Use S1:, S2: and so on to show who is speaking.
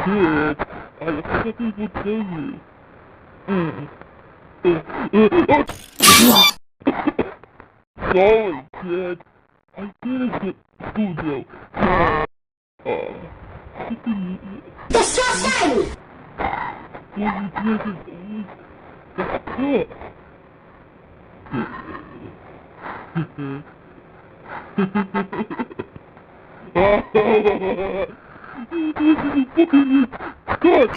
S1: Dad, ale chyba tej wodny. Sorry, Dad. I didn't get food out.
S2: To przestań!
S1: Dad!